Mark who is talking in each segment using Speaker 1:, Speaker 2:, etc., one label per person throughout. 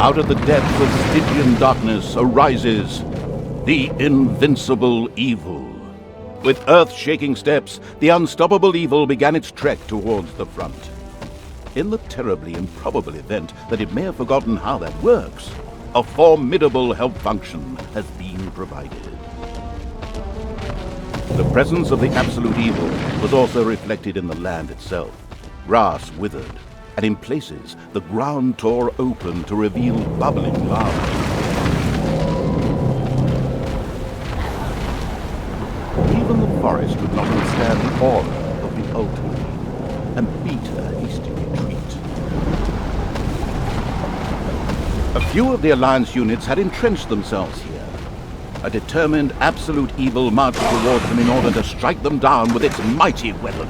Speaker 1: Out of the depths of Stygian darkness arises the invincible evil. With earth-shaking steps, the unstoppable evil began its trek towards the front. In the terribly improbable event that it may have forgotten how that works, a formidable help function has been provided. The presence of the absolute evil was also reflected in the land itself. Grass withered, and in places the ground tore open to reveal bubbling lava. Even the forest could not withstand the aura of the ultimate and beat a hasty retreat. A few of the Alliance units had entrenched themselves here. A determined absolute evil marched towards them in order to strike them down with its mighty weapon.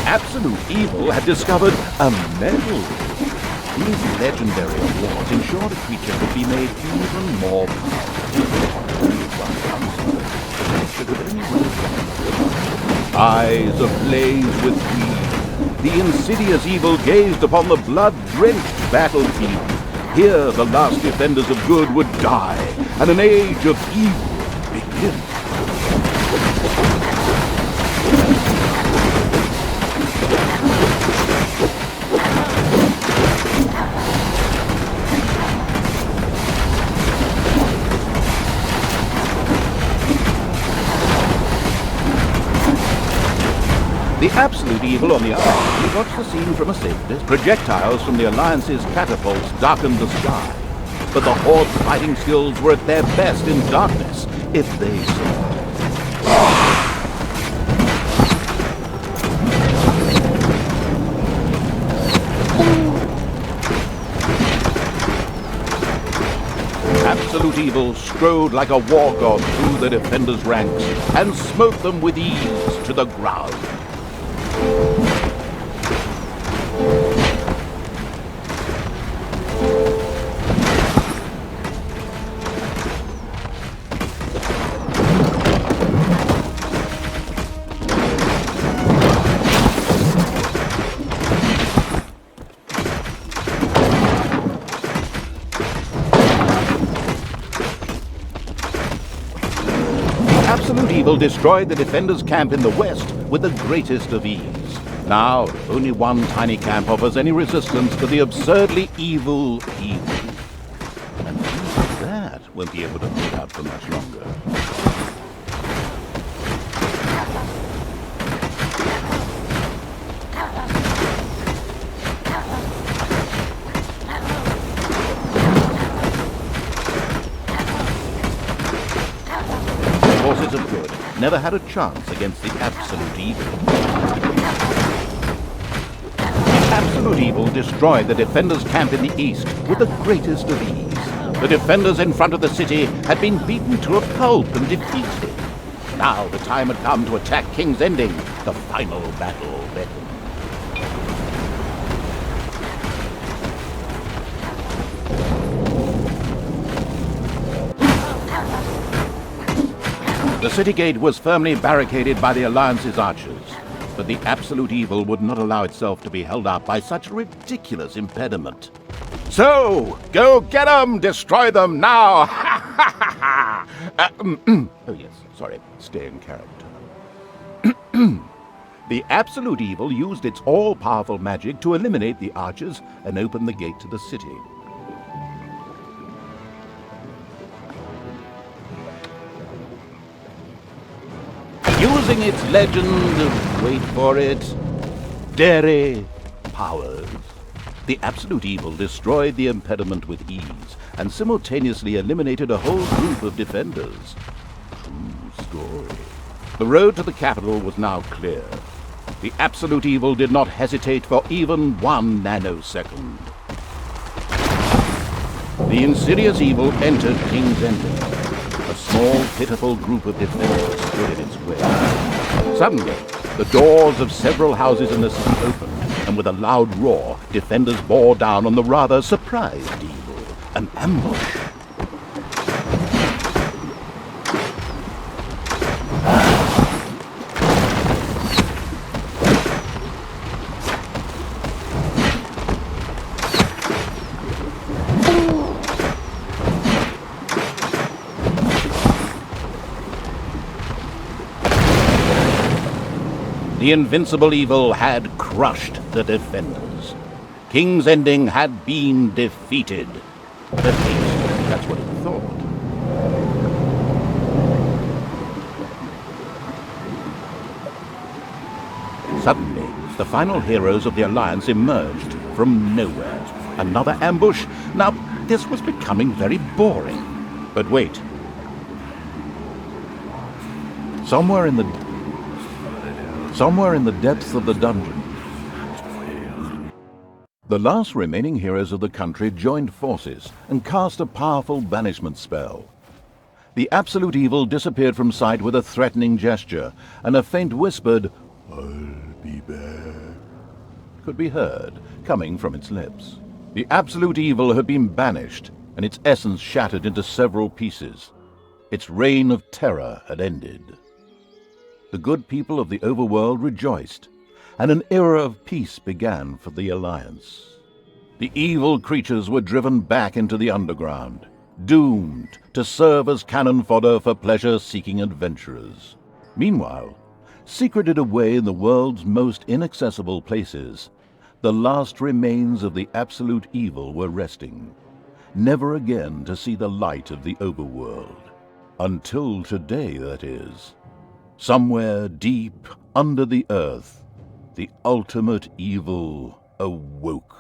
Speaker 1: Absolute evil had discovered a medal. These legendary awards ensure the creature could be made even more powerful. Eyes ablaze with greed, the insidious evil gazed upon the blood-drenched battlefield. Here the last defenders of good would die, and an age of evil begin. The absolute evil, on the other hand, watched the scene from a safe distance. Projectiles from the Alliance's catapults darkened the sky, but the Horde's fighting skills were at their best in darkness, if they survived. Absolute evil strode like a war god through the defenders' ranks and smote them with ease to the ground. Absolute evil destroyed the defenders' camp in the west with the greatest of ease. Now, only one tiny camp offers any resistance to the absurdly evil evil. And even that won't be able to hold out for much longer. Forces of good never had a chance against the absolute evil. The absolute evil destroyed the defenders' camp in the east with the greatest of ease. The defenders in front of the city had been beaten to a pulp and defeated. Now the time had come to attack King's Ending. The final battle beckoned. The city gate was firmly barricaded by the Alliance's archers, but the absolute evil would not allow itself to be held up by such a ridiculous impediment. So, go get them! Destroy them now! Ha ha ha ha! Oh yes, sorry, stay in character. The absolute evil used its all-powerful magic to eliminate the archers and open the gate to the city. Using its legend, wait for it, dairy powers, the absolute evil destroyed the impediment with ease and simultaneously eliminated a whole group of defenders. True story. The road to the capital was now clear. The absolute evil did not hesitate for even 1 nanosecond. The insidious evil entered King's Ending. A small, pitiful group of defenders stood in its way. Suddenly, the doors of several houses in the city opened, and with a loud roar, defenders bore down on the rather surprised evil. An ambush. The invincible evil had crushed the defenders. King's Ending had been defeated. At least, that's what it thought. Suddenly, the final heroes of the Alliance emerged from nowhere. Another ambush? Now, this was becoming very boring. But wait. Somewhere in the depths of the dungeon, the last remaining heroes of the country joined forces and cast a powerful banishment spell. The absolute evil disappeared from sight with a threatening gesture, and a faint whispered, "I'll be back," could be heard coming from its lips. The absolute evil had been banished, and its essence shattered into several pieces. Its reign of terror had ended. The good people of the overworld rejoiced, and an era of peace began for the Alliance. The evil creatures were driven back into the underground, doomed to serve as cannon fodder for pleasure-seeking adventurers. Meanwhile, secreted away in the world's most inaccessible places, the last remains of the absolute evil were resting, never again to see the light of the overworld. Until today, that is. Somewhere deep under the earth, the ultimate evil awoke.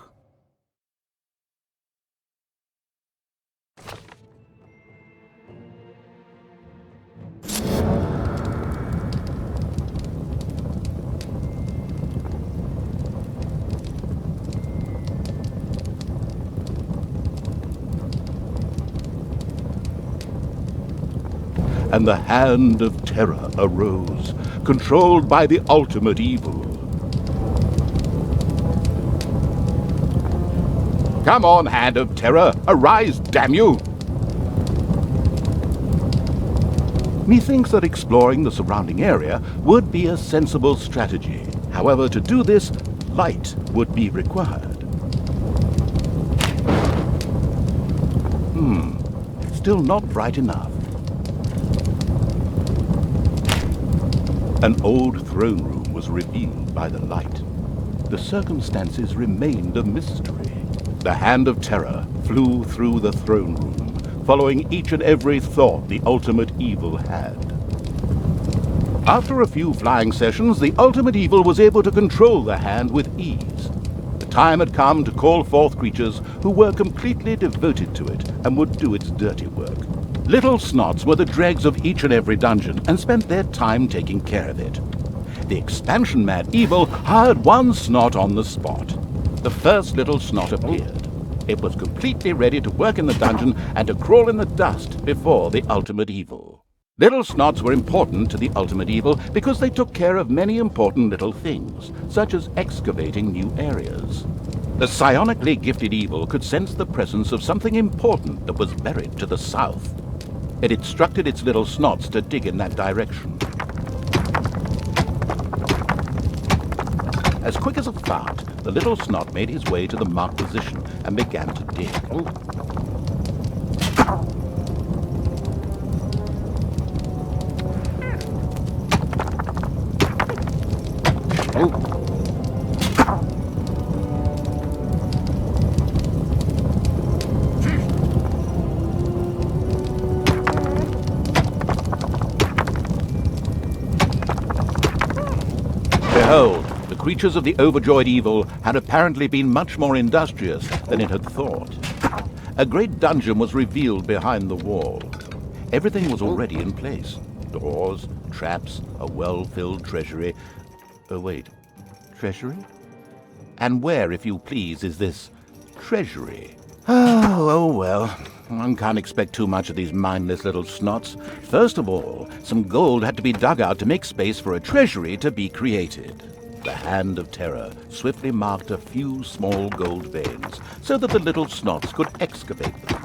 Speaker 1: And the Hand of Terror arose, controlled by the ultimate evil. Come on, Hand of Terror, arise, damn you! Methinks that exploring the surrounding area would be a sensible strategy. However, to do this, light would be required. Still not bright enough. An old throne room was revealed by the light. The circumstances remained a mystery. The Hand of Terror flew through the throne room, following each and every thought the ultimate evil had. After a few flying sessions, the ultimate evil was able to control the hand with ease. The time had come to call forth creatures who were completely devoted to it and would do its dirty work. Little Snots were the dregs of each and every dungeon and spent their time taking care of it. The expansion-mad evil hired one Snot on the spot. The first Little Snot appeared. It was completely ready to work in the dungeon and to crawl in the dust before the ultimate evil. Little Snots were important to the ultimate evil because they took care of many important little things, such as excavating new areas. The psionically gifted evil could sense the presence of something important that was buried to the south. It instructed its little Snots to dig in that direction. As quick as a fart, the little Snot made his way to the marked position and began to dig. Behold, the creatures of the overjoyed evil had apparently been much more industrious than it had thought. A great dungeon was revealed behind the wall. Everything was already in place. Doors, traps, a well-filled treasury. Oh, wait. Treasury? And where, if you please, is this treasury? Oh well. One can't expect too much of these mindless little Snots. First of all, some gold had to be dug out to make space for a treasury to be created. The Hand of Terror swiftly marked a few small gold veins so that the little Snots could excavate them.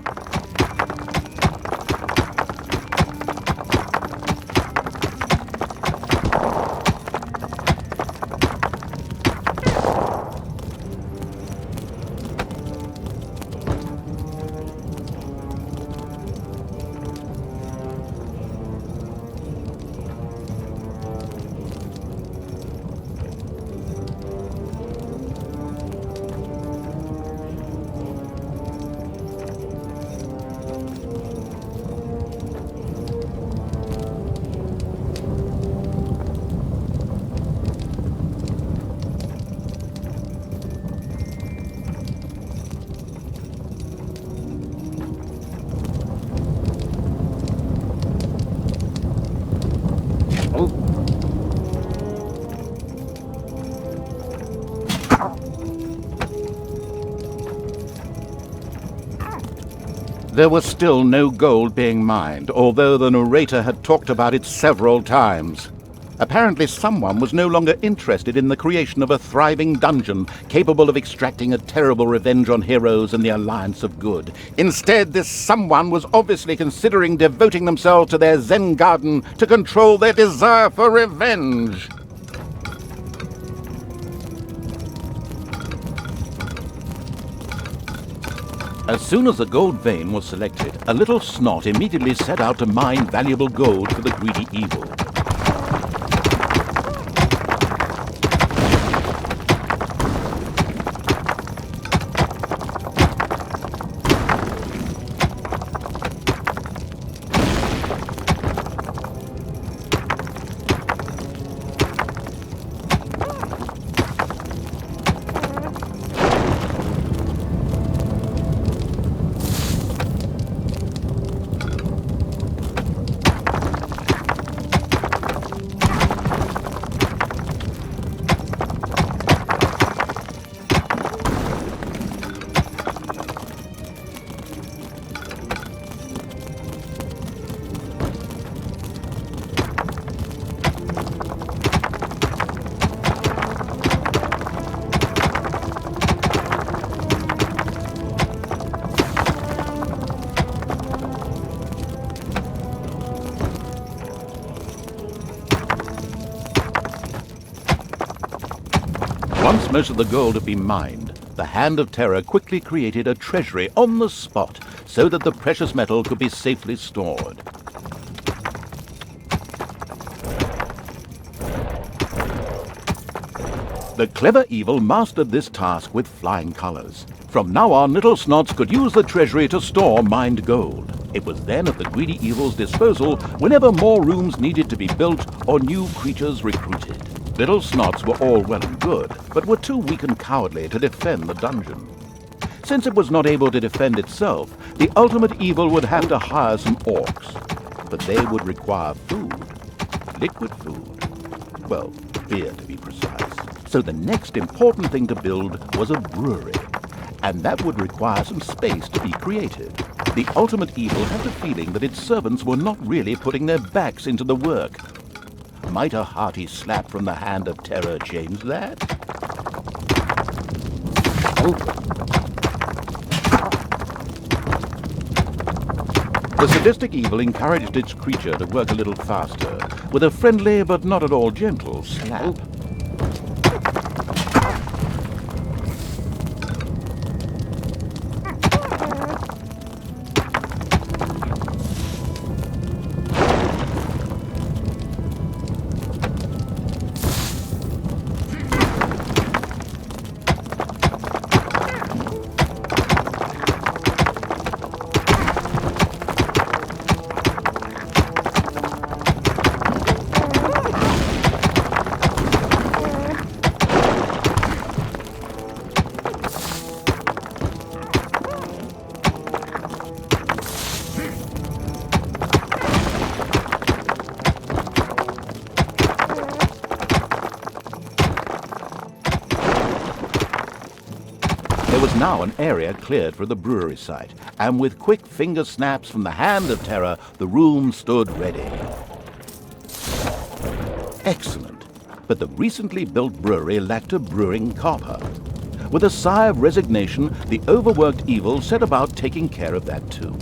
Speaker 1: There was still no gold being mined, although the narrator had talked about it several times. Apparently someone was no longer interested in the creation of a thriving dungeon capable of extracting a terrible revenge on heroes and the Alliance of Good. Instead, this someone was obviously considering devoting themselves to their Zen garden to control their desire for revenge. As soon as the gold vein was selected, a little snot immediately set out to mine valuable gold for the greedy evil. Once most of the gold had been mined, the Hand of Terror quickly created a treasury on the spot so that the precious metal could be safely stored. The clever evil mastered this task with flying colors. From now on, little snots could use the treasury to store mined gold. It was then at the greedy evil's disposal whenever more rooms needed to be built or new creatures recruited. Little snots were all well and good, but were too weak and cowardly to defend the dungeon. Since it was not able to defend itself, the ultimate evil would have to hire some orcs. But they would require food. Liquid food. Well, beer to be precise. So the next important thing to build was a brewery. And that would require some space to be created. The ultimate evil had the feeling that its servants were not really putting their backs into the work. Might a hearty slap from the Hand of Terror change that? The sadistic evil encouraged its creature to work a little faster, with a friendly but not at all gentle slap. There was now an area cleared for the brewery site, and with quick finger snaps from the Hand of Terror, the room stood ready. Excellent, but the recently built brewery lacked a brewing copper. With a sigh of resignation, the overworked evil set about taking care of that too.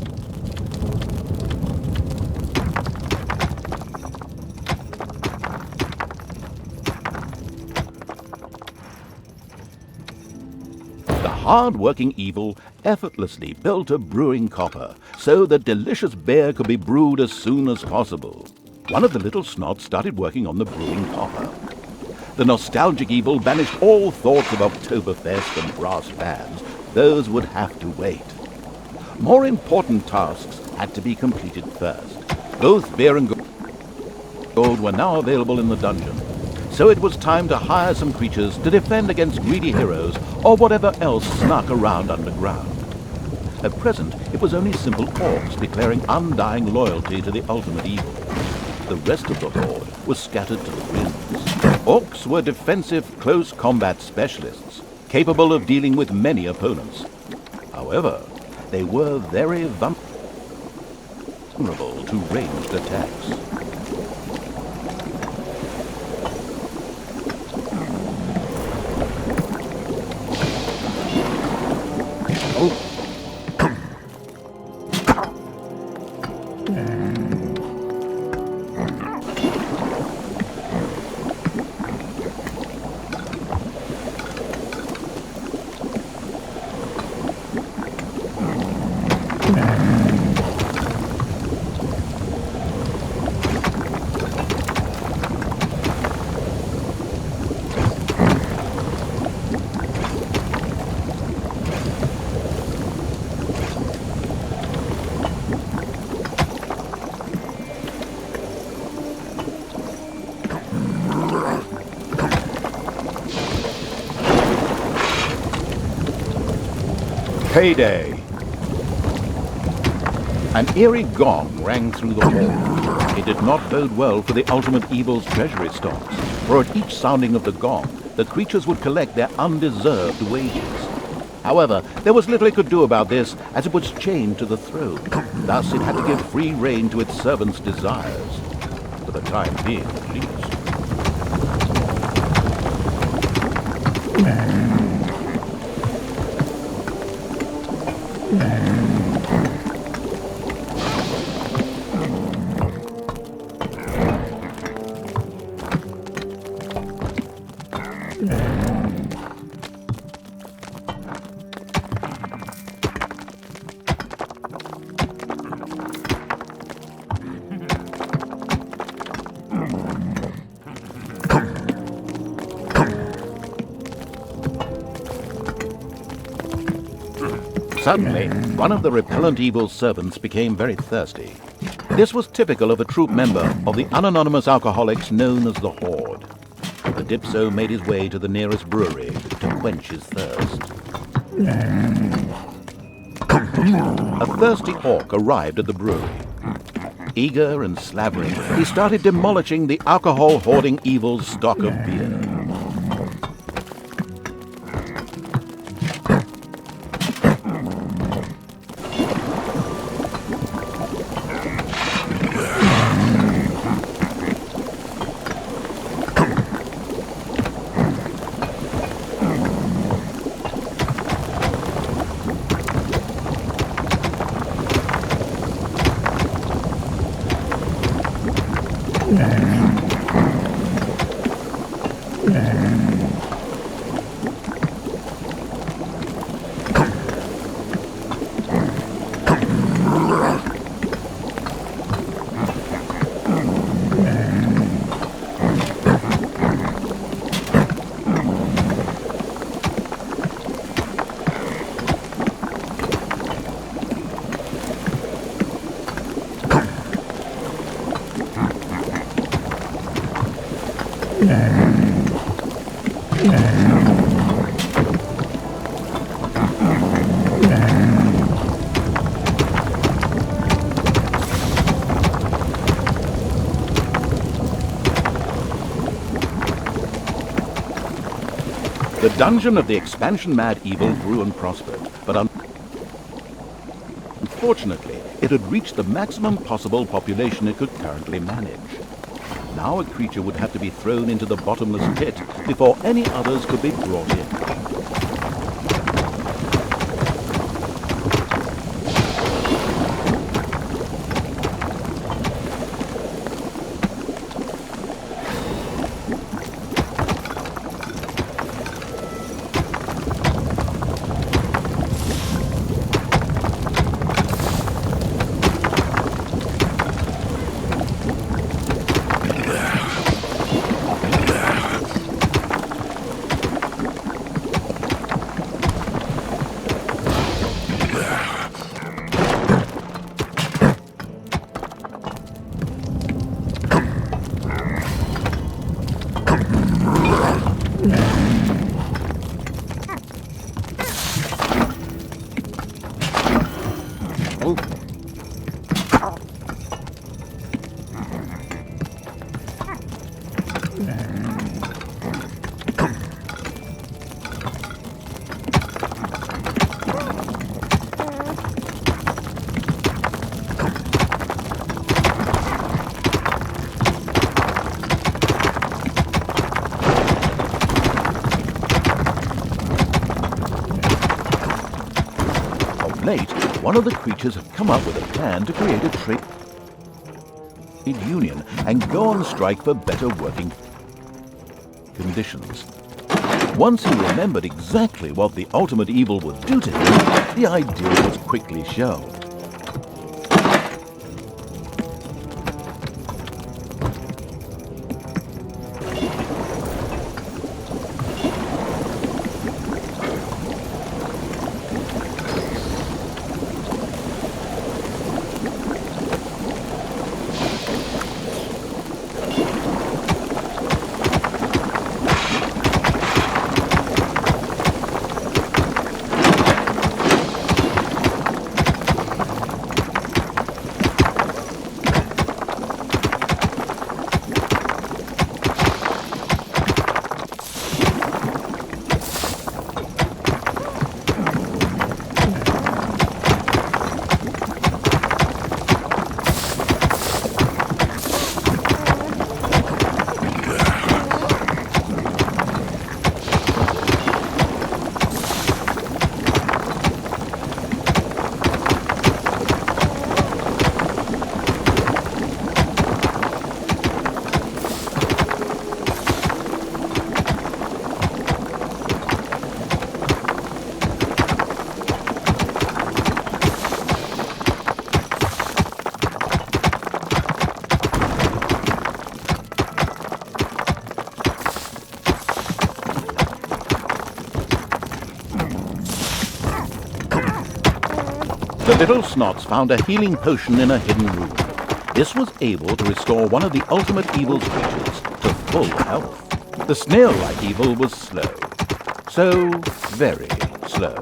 Speaker 1: The hard-working evil effortlessly built a brewing copper so that delicious beer could be brewed as soon as possible. One of the little snots started working on the brewing copper. The nostalgic evil banished all thoughts of Oktoberfest and brass bands. Those would have to wait. More important tasks had to be completed first. Both beer and gold were now available in the dungeon, so it was time to hire some creatures to defend against greedy heroes or whatever else snuck around underground. At present, it was only simple orcs declaring undying loyalty to the ultimate evil. The rest of the horde was scattered to the winds. Orcs were defensive close combat specialists, capable of dealing with many opponents. However, they were very vulnerable. vulnerable to ranged attacks. Payday! An eerie gong rang through the hall. It did not bode well for the ultimate evil's treasury stocks, for at each sounding of the gong, the creatures would collect their undeserved wages. However, there was little it could do about this, as it was chained to the throne. Thus it had to give free rein to its servants' desires, for the time being at least. Suddenly, one of the repellent evil's servants became very thirsty. This was typical of a troop member of the unanonymous alcoholics known as the Horde. The Dipso made his way to the nearest brewery to quench his thirst. A thirsty orc arrived at the brewery. Eager and slavering, he started demolishing the alcohol-hoarding evil's stock of beer. The dungeon of the expansion-mad evil grew and prospered, but unfortunately, it had reached the maximum possible population it could currently manage. Now a creature would have to be thrown into the bottomless pit before any others could be brought in. late, one of the creatures had come up with a plan to create a trade union and go on strike for better working conditions. Once he remembered exactly what the ultimate evil would do to him, the idea was quickly shelved. The little snots found a healing potion in a hidden room. This was able to restore one of the ultimate evil's creatures to full health. The snail-like evil was slow. So very slow.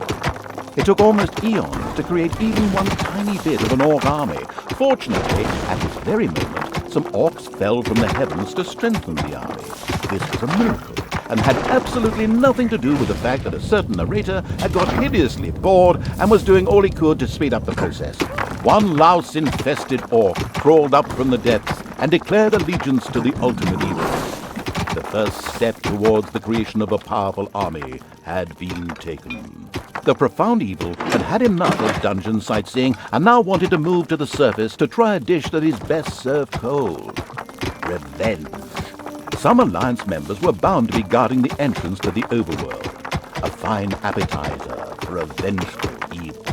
Speaker 1: It took almost eons to create even one tiny bit of an orc army. Fortunately, at this very moment, some orcs fell from the heavens to strengthen the army. This was a miracle, and had absolutely nothing to do with the fact that a certain narrator had got hideously bored and was doing all he could to speed up the process. One louse-infested orc crawled up from the depths and declared allegiance to the ultimate evil. The first step towards the creation of a powerful army had been taken. The profound evil had had enough of dungeon sightseeing and now wanted to move to the surface to try a dish that is best served cold. Revenge. Some Alliance members were bound to be guarding the entrance to the overworld. A fine appetizer for a vengeful evil.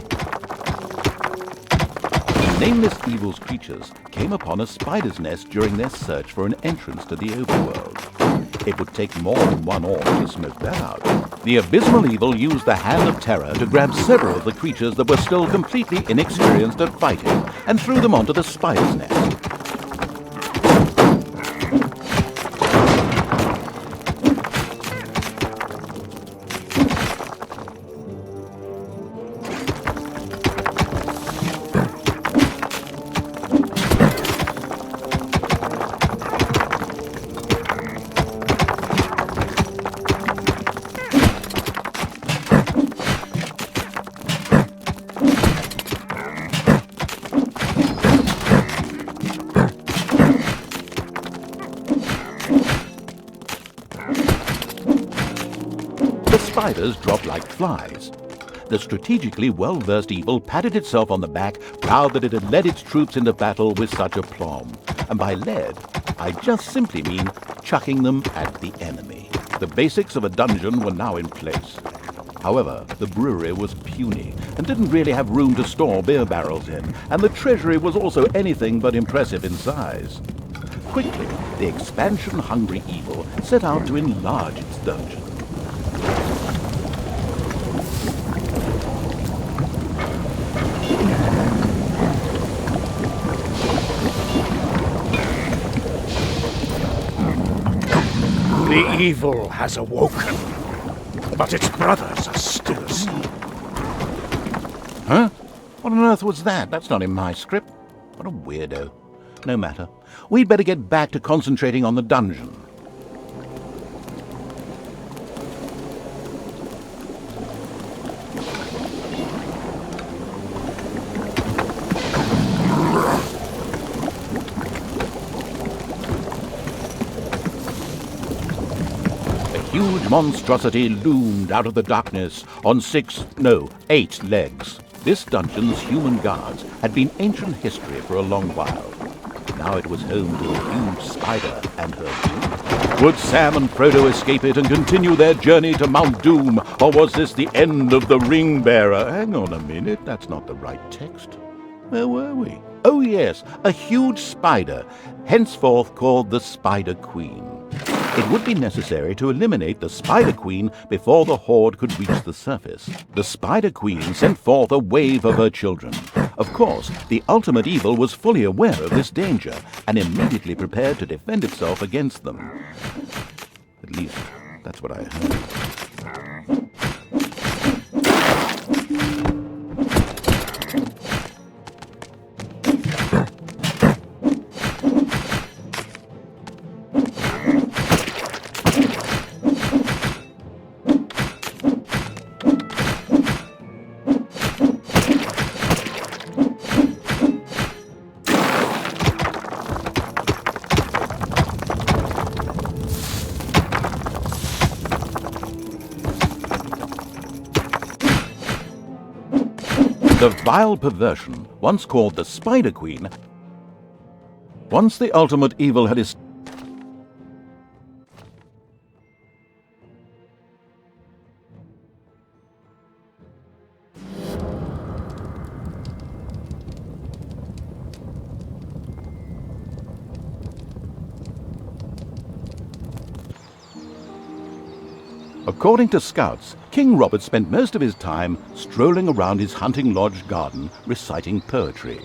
Speaker 1: The nameless evil's creatures came upon a spider's nest during their search for an entrance to the overworld. It would take more than one orc to smoke that out. The abysmal evil used the Hand of Terror to grab several of the creatures that were still completely inexperienced at fighting and threw them onto the spider's nest. Spiders dropped like flies. The strategically well-versed evil patted itself on the back, proud that it had led its troops into battle with such aplomb. And by led, I just simply mean chucking them at the enemy. The basics of a dungeon were now in place. However, the brewery was puny and didn't really have room to store beer barrels in, and the treasury was also anything but impressive in size. Quickly, the expansion-hungry evil set out to enlarge its dungeon.
Speaker 2: The evil has awoken, but its brothers are still asleep.
Speaker 1: Huh? What on earth was that? That's not in my script. What a weirdo. No matter. We'd better get back to concentrating on the dungeon. Huge monstrosity loomed out of the darkness on 8 legs. This dungeon's human guards had been ancient history for a long while. Now it was home to a huge spider and her doom. Would Sam and Frodo escape it and continue their journey to Mount Doom, or was this the end of the Ring Bearer? Hang on a minute, that's not the right text. Where were we? Oh yes, a huge spider, henceforth called the Spider Queen. It would be necessary to eliminate the Spider Queen before the Horde could reach the surface. The Spider Queen sent forth a wave of her children. Of course, the ultimate evil was fully aware of this danger and immediately prepared to defend itself against them. At least, that's what I heard. The vile perversion, once called the Spider Queen, once the ultimate evil had According to scouts, King Robert spent most of his time strolling around his hunting lodge garden reciting poetry.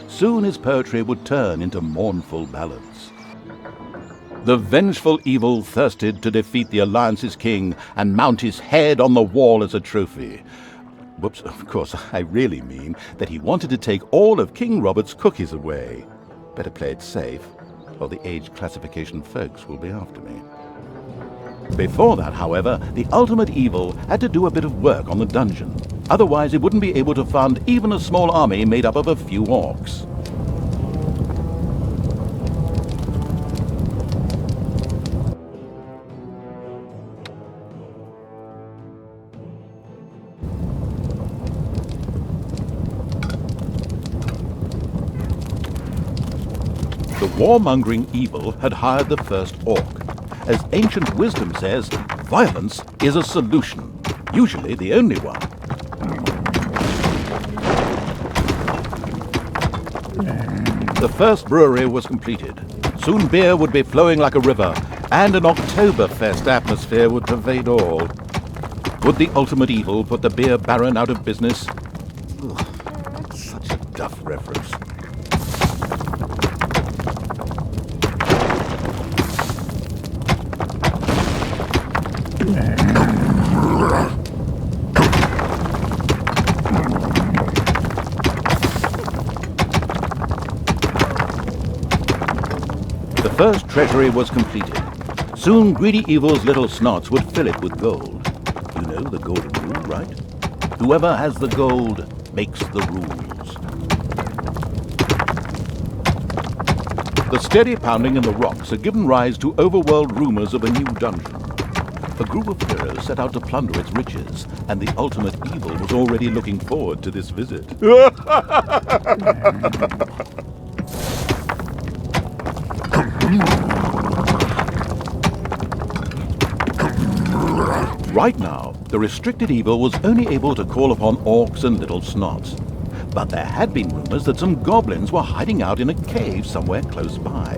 Speaker 1: Soon his poetry would turn into mournful ballads. The vengeful evil thirsted to defeat the Alliance's king and mount his head on the wall as a trophy. Whoops, of course, I really mean that he wanted to take all of King Robert's cookies away. Better play it safe, or the age classification folks will be after me. Before that, however, the ultimate evil had to do a bit of work on the dungeon. Otherwise, it wouldn't be able to fund even a small army made up of a few orcs. The warmongering evil had hired the first orc. As ancient wisdom says, violence is a solution, usually the only one. The first brewery was completed. Soon beer would be flowing like a river, and an Oktoberfest atmosphere would pervade all. Would the ultimate evil put the beer baron out of business? Ugh, such a duff reference. The first treasury was completed. Soon greedy evil's little snots would fill it with gold. You know the golden rule, right? Whoever has the gold makes the rules. The steady pounding in the rocks had given rise to overworld rumors of a new dungeon. A group of heroes set out to plunder its riches, and the ultimate evil was already looking forward to this visit. Right now, the restricted evil was only able to call upon orcs and little snots. But there had been rumors that some goblins were hiding out in a cave somewhere close by.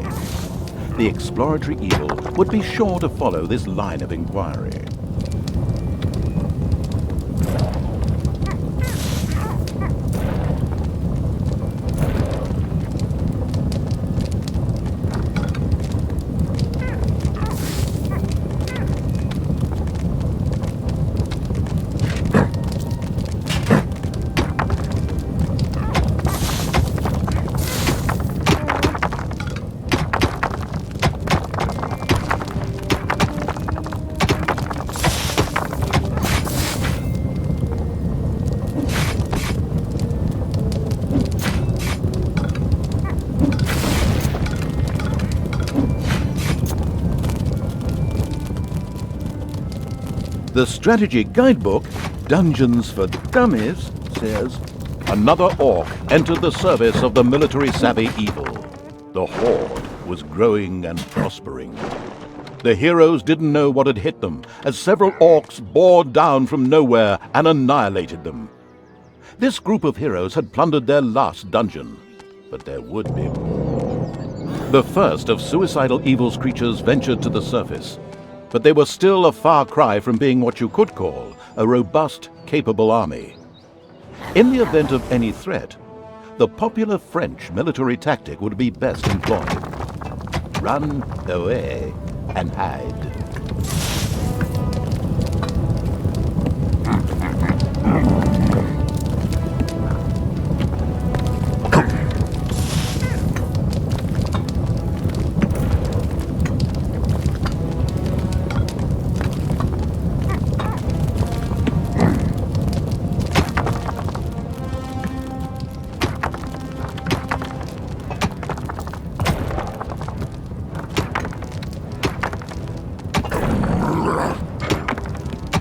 Speaker 1: The exploratory evil would be sure to follow this line of inquiry. The strategy guidebook, Dungeons for Dummies, downstairs, another orc entered the service of the military-savvy evil. The horde was growing and prospering. The heroes didn't know what had hit them, as several orcs bore down from nowhere and annihilated them. This group of heroes had plundered their last dungeon, but there would be more. The first of suicidal evil's creatures ventured to the surface, but they were still a far cry from being what you could call a robust, capable army. In the event of any threat, the popular French military tactic would be best employed. Run away and hide.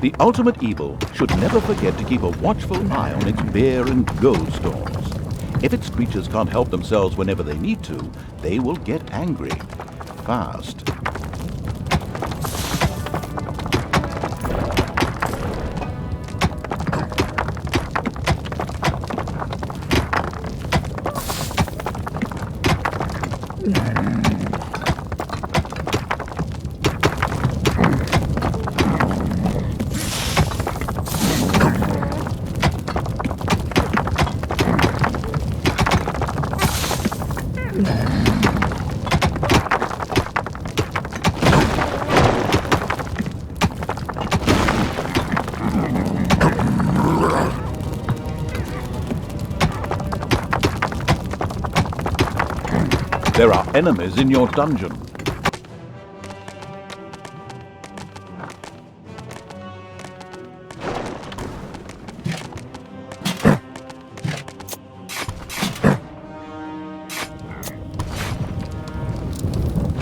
Speaker 1: The ultimate evil should never forget to keep a watchful eye on its beer and gold stores. If its creatures can't help themselves whenever they need to, they will get angry. Fast. There are enemies in your dungeon.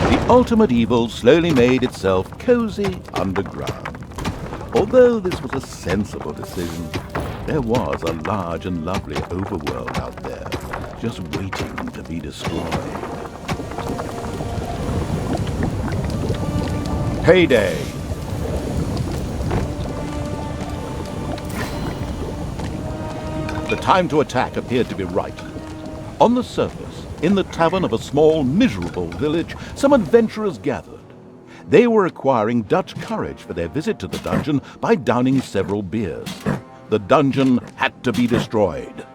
Speaker 1: The ultimate evil slowly made itself cozy underground. Although this was a sensible decision, there was a large and lovely overworld out there, just waiting to be destroyed. Payday! The time to attack appeared to be right. On the surface, in the tavern of a small, miserable village, some adventurers gathered. They were acquiring Dutch courage for their visit to the dungeon by downing several beers. The dungeon had to be destroyed.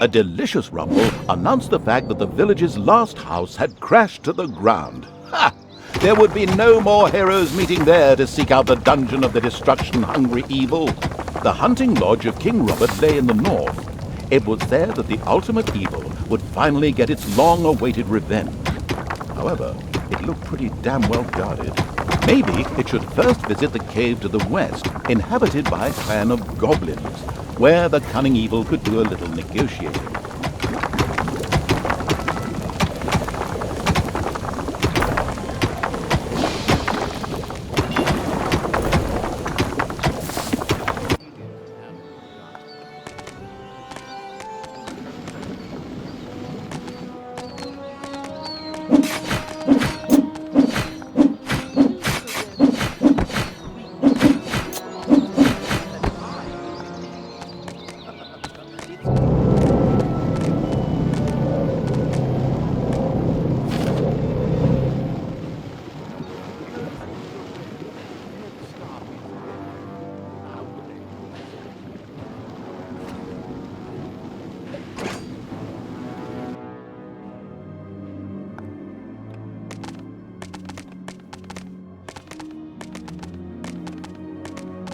Speaker 1: A delicious rumble announced the fact that the village's last house had crashed to the ground. Ha! There would be no more heroes meeting there to seek out the dungeon of the destruction-hungry evil. The hunting lodge of King Robert lay in the north. It was there that the ultimate evil would finally get its long-awaited revenge. However, it looked pretty damn well guarded. Maybe it should first visit the cave to the west, inhabited by a clan of goblins, where the cunning evil could do a little negotiating.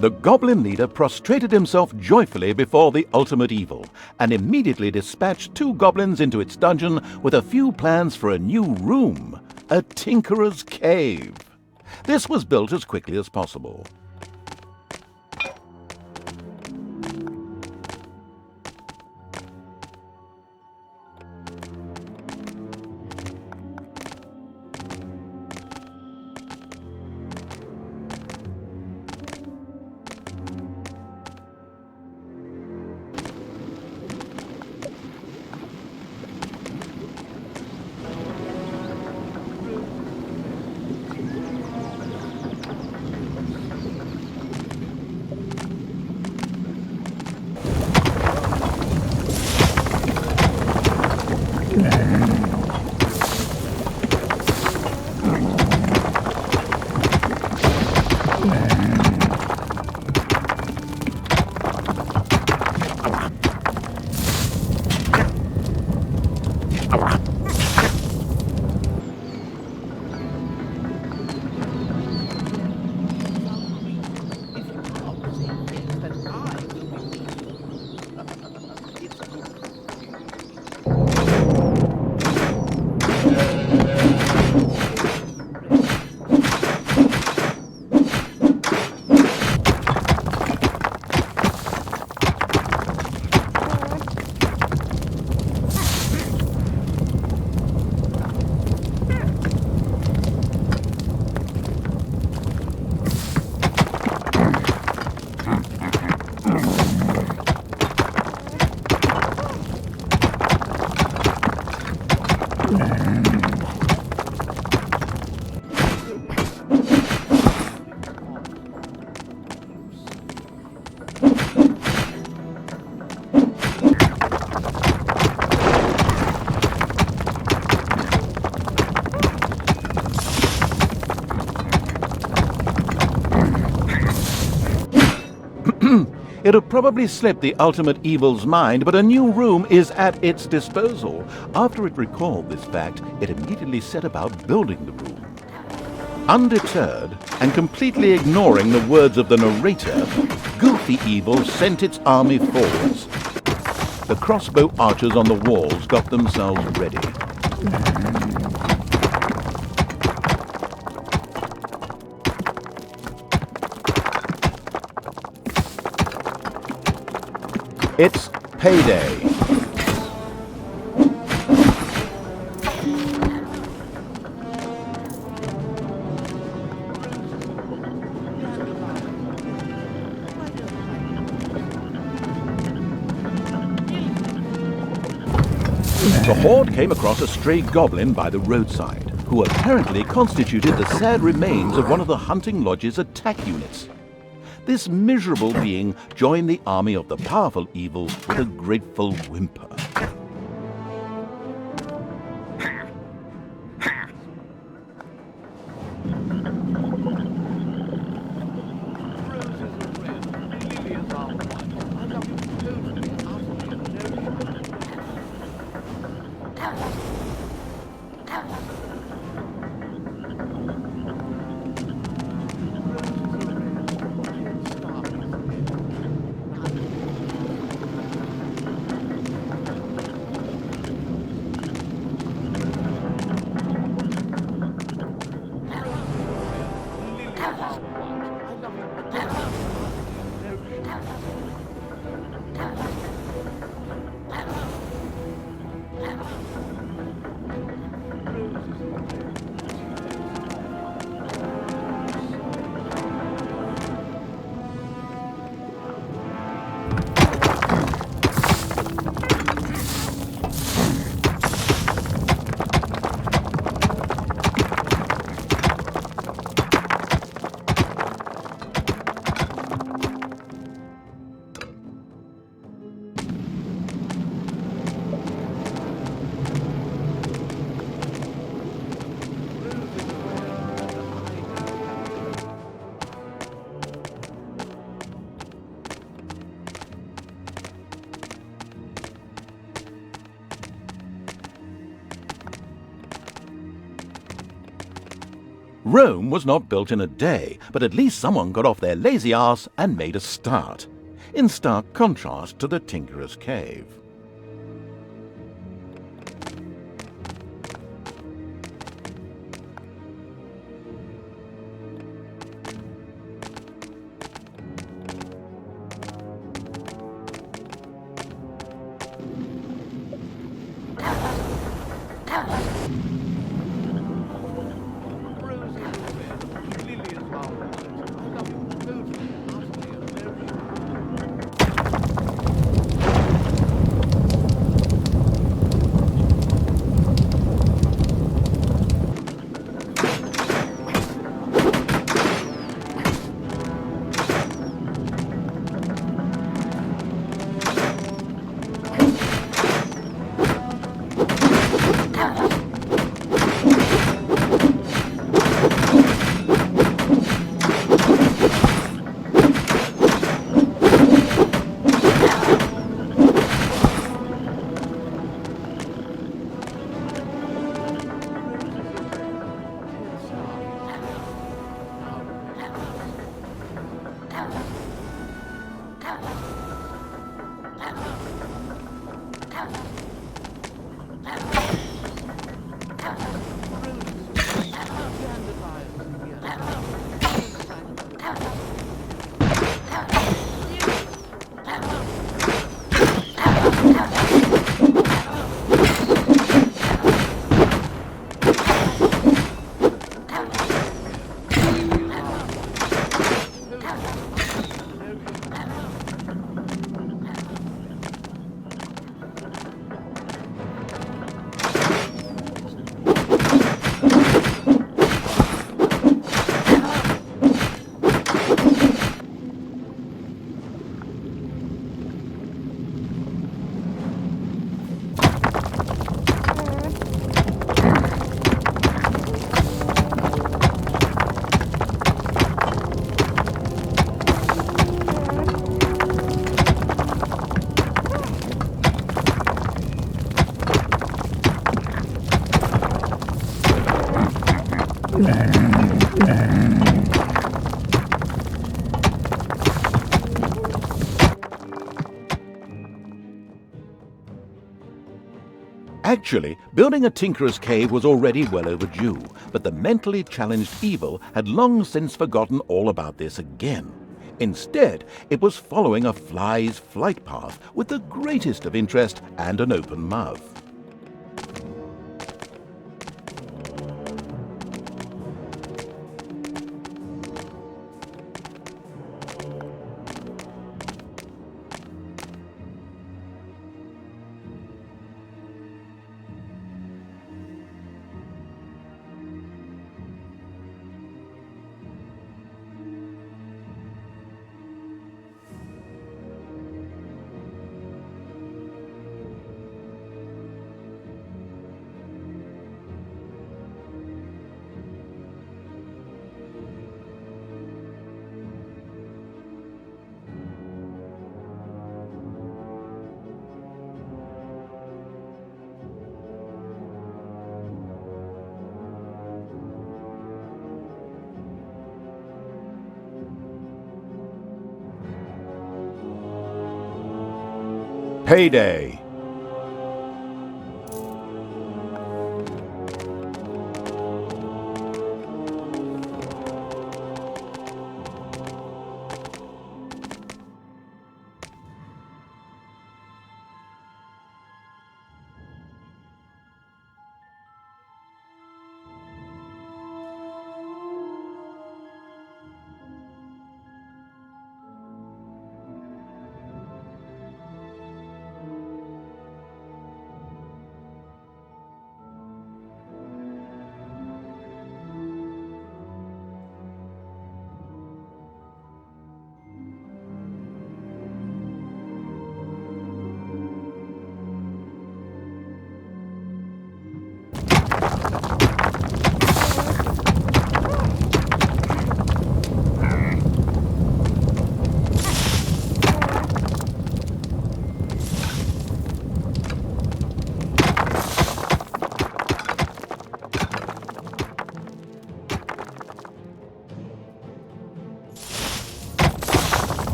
Speaker 1: The goblin leader prostrated himself joyfully before the ultimate evil and immediately dispatched 2 goblins into its dungeon with a few plans for a new room, a tinkerer's cave. This was built as quickly as possible. It had probably slipped the ultimate evil's mind, but a new room is at its disposal. After it recalled this fact, it immediately set about building the room. Undeterred, and completely ignoring the words of the narrator, Goofy Evil sent its army forwards. The crossbow archers on the walls got themselves ready. It's payday. The horde came across a stray goblin by the roadside, who apparently constituted the sad remains of one of the hunting lodge's attack units. This miserable being joined the army of the powerful evil with a grateful whimper. Rome was not built in a day, but at least someone got off their lazy ass and made a start, in stark contrast to the Tinkerer's Cave. Actually, building a Tinkerer's Cave was already well overdue, but the mentally challenged evil had long since forgotten all about this again. Instead, it was following a fly's flight path with the greatest of interest and an open mouth. Payday!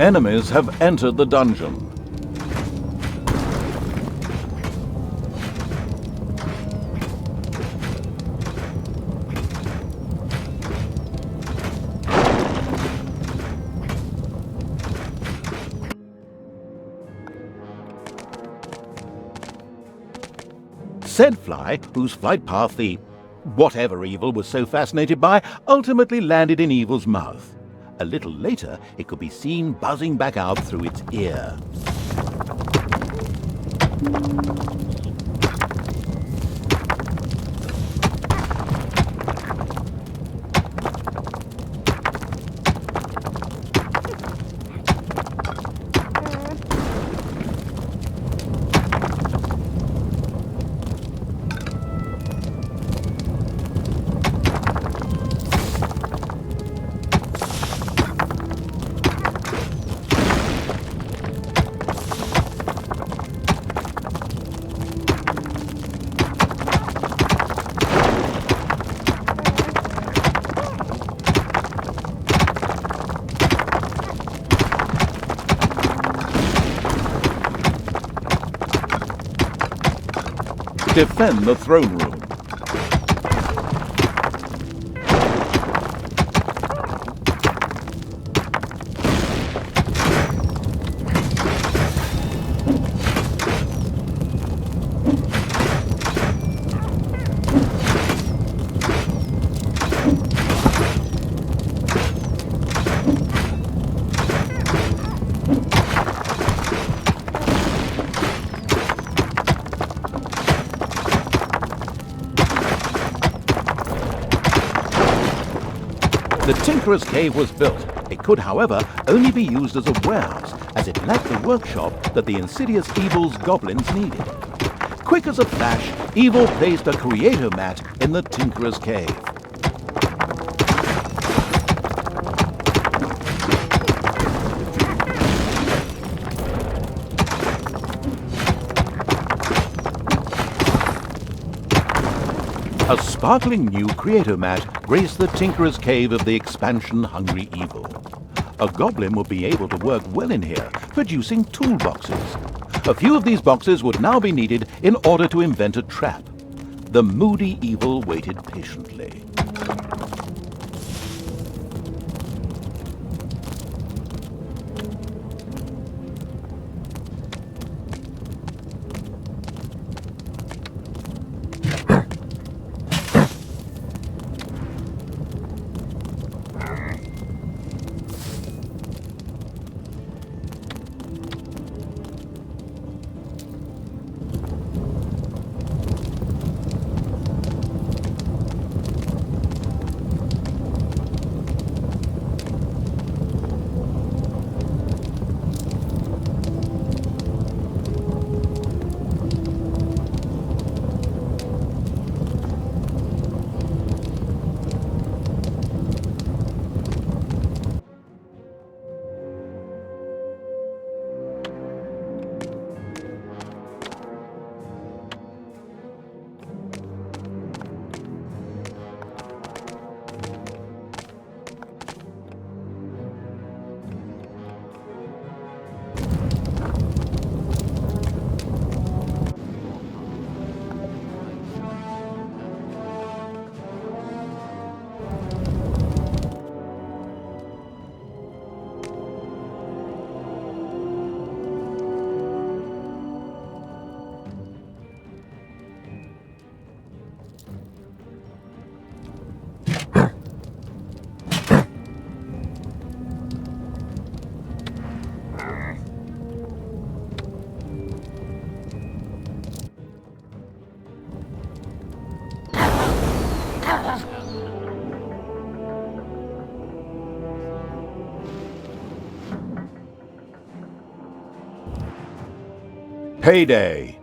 Speaker 1: Enemies have entered the dungeon. Said fly, whose flight path the whatever evil was so fascinated by, ultimately landed in evil's mouth. A little later, it could be seen buzzing back out through its ear. Defend the throne room. The Tinkerer's Cave was built. It could, however, only be used as a warehouse, as it lacked the workshop that the insidious evil's goblins needed. Quick as a flash, Evil placed a creator mat in the Tinkerer's Cave. A sparkling new creator mat graced the Tinkerer's Cave of the expansion-hungry evil. A goblin would be able to work well in here, producing toolboxes. A few of these boxes would now be needed in order to invent a trap. The moody evil waited patiently. Payday.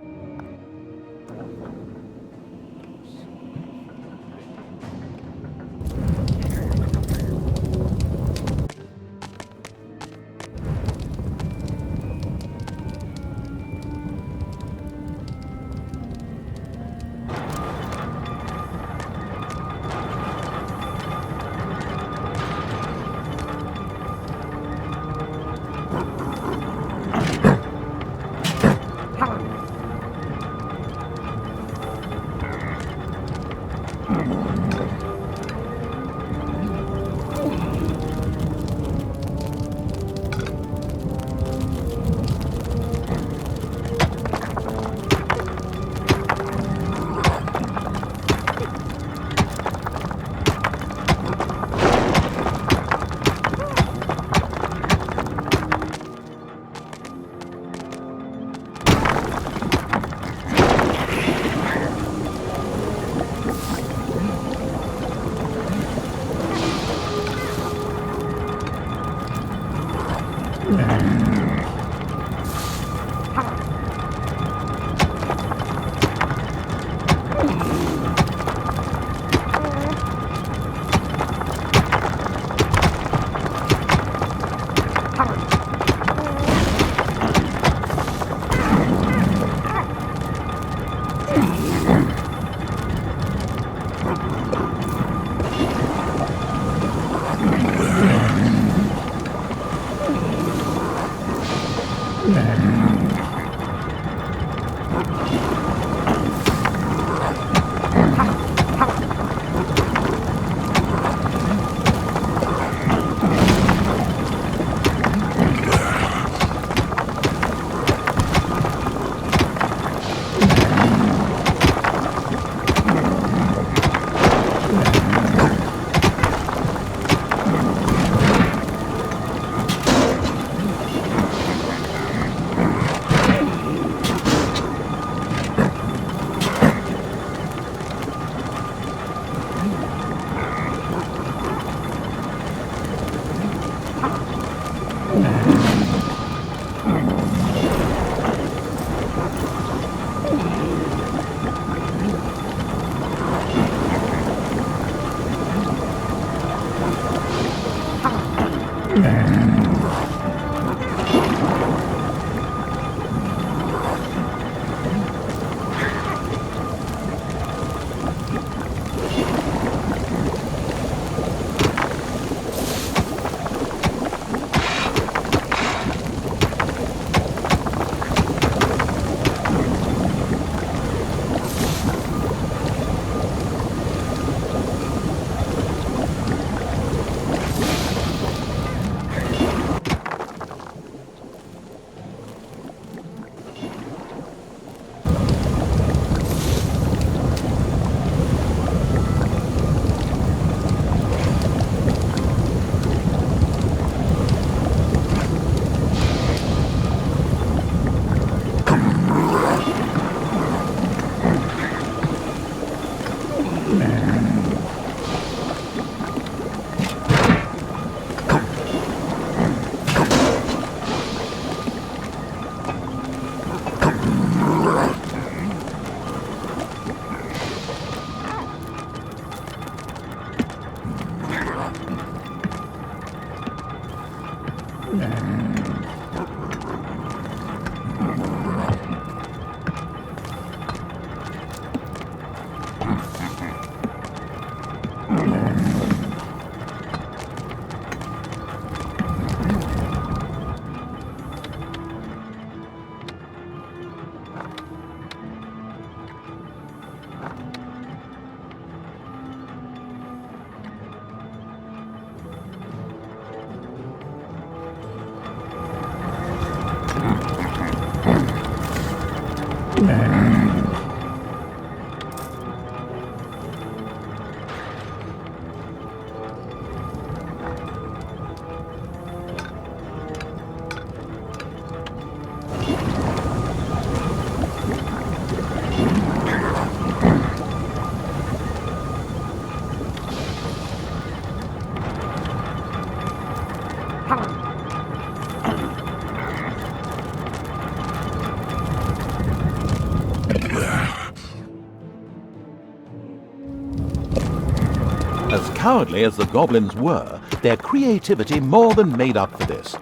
Speaker 1: As cowardly as the goblins were, their creativity more than made up for this.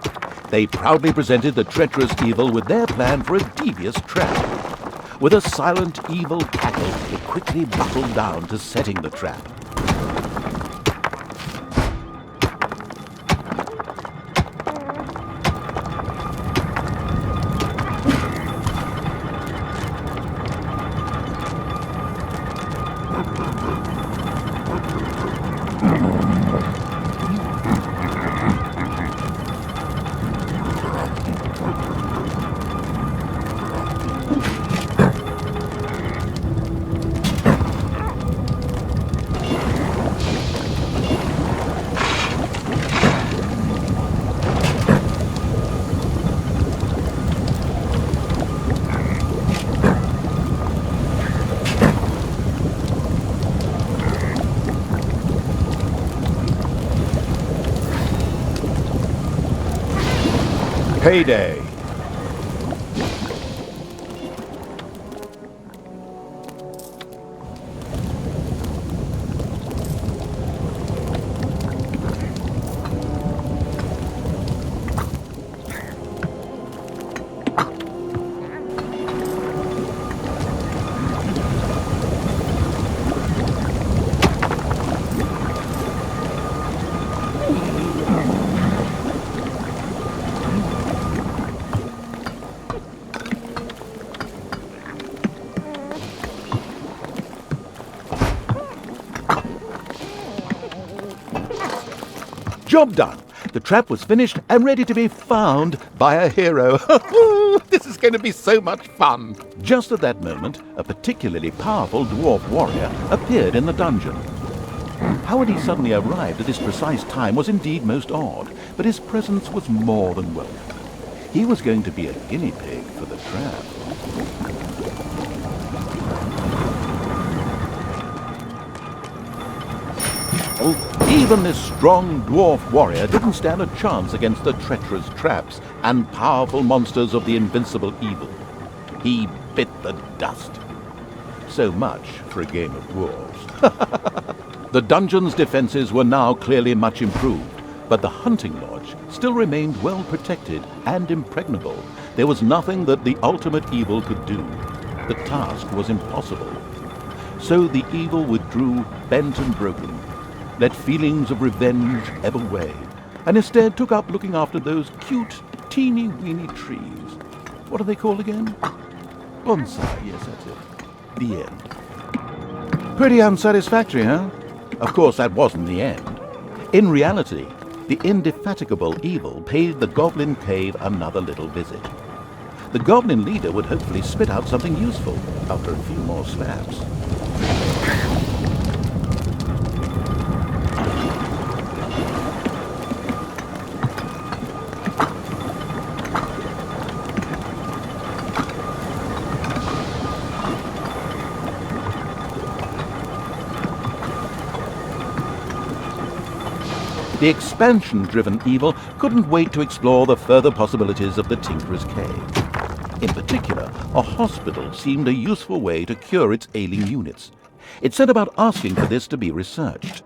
Speaker 1: They proudly presented the treacherous evil with their plan for a devious trap. With a silent, evil cackle, it quickly buckled down to setting the trap.
Speaker 2: Payday.
Speaker 1: Job done. The trap was finished and ready to be found by a hero. This is going to be so much fun. Just at that moment, a particularly powerful dwarf warrior appeared in the dungeon. How had he suddenly arrived at this precise time was indeed most odd, but his presence was more than welcome. He was going to be a guinea pig for the trap. Even this strong dwarf warrior didn't stand a chance against the treacherous traps and powerful monsters of the invincible evil. He bit the dust. So much for a game of dwarves. The dungeon's defenses were now clearly much improved, but the hunting lodge still remained well protected and impregnable. There was nothing that the ultimate evil could do. The task was impossible. So the evil withdrew, bent and broken, let feelings of revenge ebb away, and instead took up looking after those cute, teeny-weeny trees. What are they called again? Bonsai, yes, that's it. The end. Pretty unsatisfactory, huh? Of course, that wasn't the end. In reality, the indefatigable evil paid the Goblin Cave another little visit. The Goblin leader would hopefully spit out something useful after a few more slaps. The expansion-driven evil couldn't wait to explore the further possibilities of the Tinkerer's Cave. In particular, a hospital seemed a useful way to cure its ailing units. It set about asking for this to be researched.